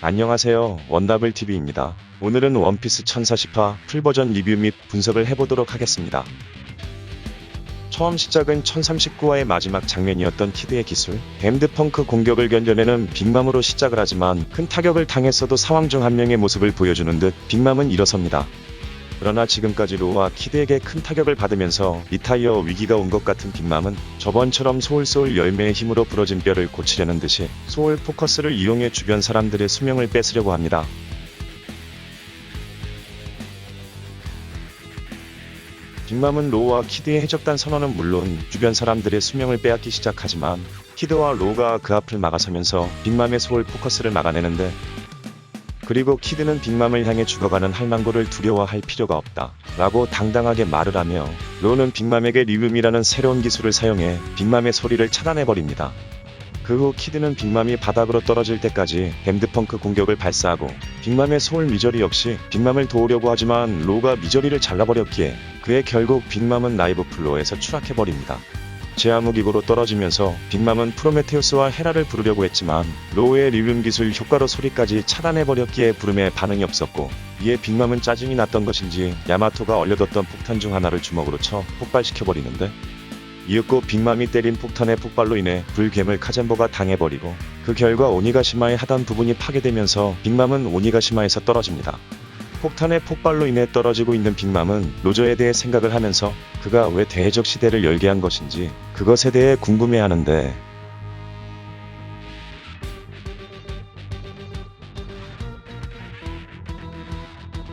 안녕하세요. 원더블TV입니다. 오늘은 원피스 1040화 풀버전 리뷰 및 분석을 해보도록 하겠습니다. 처음 시작은 1039화의 마지막 장면이었던 키드의 기술, 댐드 펑크 공격을 견뎌내는 빅맘으로 시작을 하지만 큰 타격을 당했어도 상황 중 한 명의 모습을 보여주는 듯 빅맘은 일어섭니다. 그러나 지금까지 로우와 키드에게 큰 타격을 받으면서 리타이어 위기가 온 것 같은 빅맘은 저번처럼 소울 열매의 힘으로 부러진 뼈를 고치려는 듯이 소울 포커스를 이용해 주변 사람들의 수명을 뺏으려고 합니다. 빅맘은 로우와 키드의 해적단 선언은 물론 주변 사람들의 수명을 빼앗기 시작하지만 키드와 로우가 그 앞을 막아서면서 빅맘의 소울 포커스를 막아내는데, 그리고 키드는 빅맘을 향해 죽어가는 할망구를 두려워할 필요가 없다 라고 당당하게 말을 하며 로우는 빅맘에게 리움이라는 새로운 기술을 사용해 빅맘의 소리를 차단해버립니다. 그 후 키드는 빅맘이 바닥으로 떨어질 때까지 댐드 펑크 공격을 발사하고 빅맘의 소울 미저리 역시 빅맘을 도우려고 하지만 로우가 미저리를 잘라버렸기에 그에 결국 빅맘은 라이브 플로어에서 추락해버립니다. 제아무기고로 떨어지면서 빅맘은 프로메테우스와 헤라를 부르려고 했지만 로우의 리움 기술 효과로 소리까지 차단해버렸기에 부름에 반응이 없었고, 이에 빅맘은 짜증이 났던 것인지 야마토가 얼려뒀던 폭탄 중 하나를 주먹으로 쳐 폭발시켜버리는데, 이윽고 빅맘이 때린 폭탄의 폭발로 인해 불괴물 카젠보가 당해버리고 그 결과 오니가시마의 하단 부분이 파괴되면서 빅맘은 오니가시마에서 떨어집니다. 폭탄의 폭발로 인해 떨어지고 있는 빅맘은 로저에 대해 생각을 하면서 그가 왜 대해적 시대를 열게 한 것인지 그것에 대해 궁금해하는데,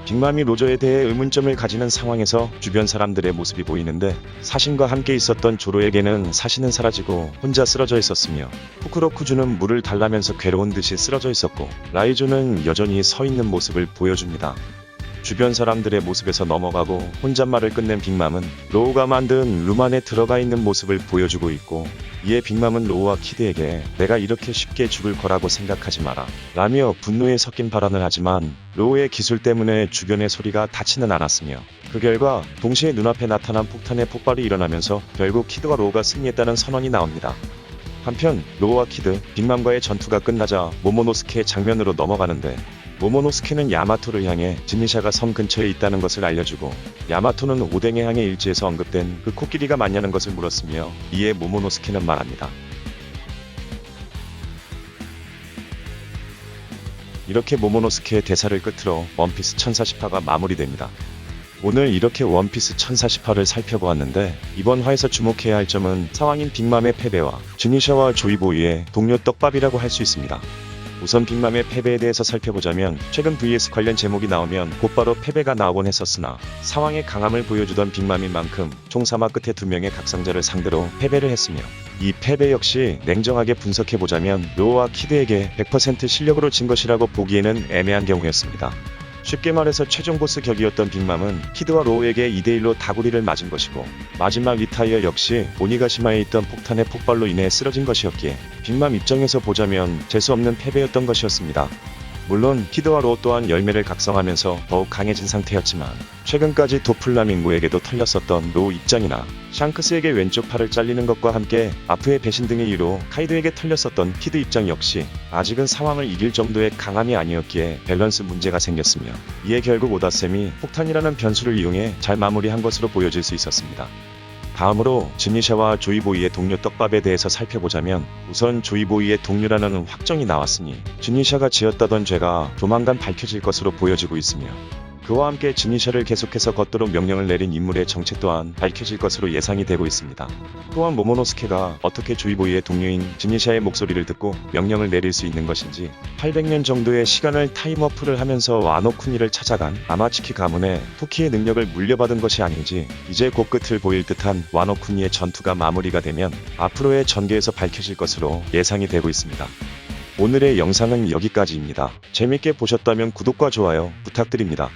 빅맘이 로저에 대해 의문점을 가지는 상황에서 주변 사람들의 모습이 보이는데, 사신과 함께 있었던 조로에게는 사신은 사라지고 혼자 쓰러져 있었으며 후크로쿠주는 물을 달라면서 괴로운 듯이 쓰러져 있었고 라이조는 여전히 서 있는 모습을 보여줍니다. 주변 사람들의 모습에서 넘어가고 혼잣말을 끝낸 빅맘은 로우가 만든 룸 안에 들어가 있는 모습을 보여주고 있고, 이에 빅맘은 로우와 키드에게 내가 이렇게 쉽게 죽을 거라고 생각하지 마라 라며 분노에 섞인 발언을 하지만 로우의 기술 때문에 주변의 소리가 닿지는 않았으며 그 결과 동시에 눈앞에 나타난 폭탄의 폭발이 일어나면서 결국 키드와 로우가 승리했다는 선언이 나옵니다. 한편 로우와 키드, 빅맘과의 전투가 끝나자 모모노스케의 장면으로 넘어가는데, 모모노스케는 야마토를 향해 지니샤가 섬 근처에 있다는 것을 알려주고 야마토는 오뎅의 항해 일지에서 언급된 그 코끼리가 맞냐는 것을 물었으며, 이에 모모노스케는 말합니다. 이렇게 모모노스케의 대사를 끝으로 원피스 1040화가 마무리됩니다. 오늘 이렇게 원피스 1040화를 살펴보았는데, 이번 화에서 주목해야 할 점은 사왕인 빅맘의 패배와 지니샤와 조이보이의 동료 떡밥이라고 할 수 있습니다. 우선 빅맘의 패배에 대해서 살펴보자면, 최근 vs 관련 제목이 나오면 곧바로 패배가 나오곤 했었으나 상황의 강함을 보여주던 빅맘인 만큼 총 3화 끝에 2명의 각성자를 상대로 패배를 했으며, 이 패배 역시 냉정하게 분석해보자면 로우와 키드에게 100% 실력으로 진 것이라고 보기에는 애매한 경우였습니다. 쉽게 말해서 최종 보스 격이었던 빅맘은 키드와 로우에게 2대1로 다구리를 맞은 것이고, 마지막 리타이어 역시 오니가시마에 있던 폭탄의 폭발로 인해 쓰러진 것이었기에 빅맘 입장에서 보자면 재수없는 패배였던 것이었습니다. 물론 키드와 로우 또한 열매를 각성하면서 더욱 강해진 상태였지만 최근까지 도플라밍고에게도 털렸었던 로우 입장이나 샹크스에게 왼쪽 팔을 잘리는 것과 함께 아프의 배신 등의 이유로 카이도에게 털렸었던 키드 입장 역시 아직은 상황을 이길 정도의 강함이 아니었기에 밸런스 문제가 생겼으며, 이에 결국 오다셈이 폭탄이라는 변수를 이용해 잘 마무리한 것으로 보여질 수 있었습니다. 다음으로 지니샤와 조이보이의 동료 떡밥에 대해서 살펴보자면, 우선 조이보이의 동료라는 확정이 나왔으니 지니샤가 지었다던 죄가 조만간 밝혀질 것으로 보여지고 있으며, 그와 함께 지니샤를 계속해서 걷도록 명령을 내린 인물의 정체 또한 밝혀질 것으로 예상이 되고 있습니다. 또한 모모노스케가 어떻게 조이보이의 동료인 지니샤의 목소리를 듣고 명령을 내릴 수 있는 것인지, 800년 정도의 시간을 타임워프를 하면서 와노쿠니를 찾아간 아마츠키 가문의 토키의 능력을 물려받은 것이 아닌지, 이제 곧 끝을 보일 듯한 와노쿠니의 전투가 마무리가 되면 앞으로의 전개에서 밝혀질 것으로 예상이 되고 있습니다. 오늘의 영상은 여기까지입니다. 재밌게 보셨다면 구독과 좋아요 부탁드립니다.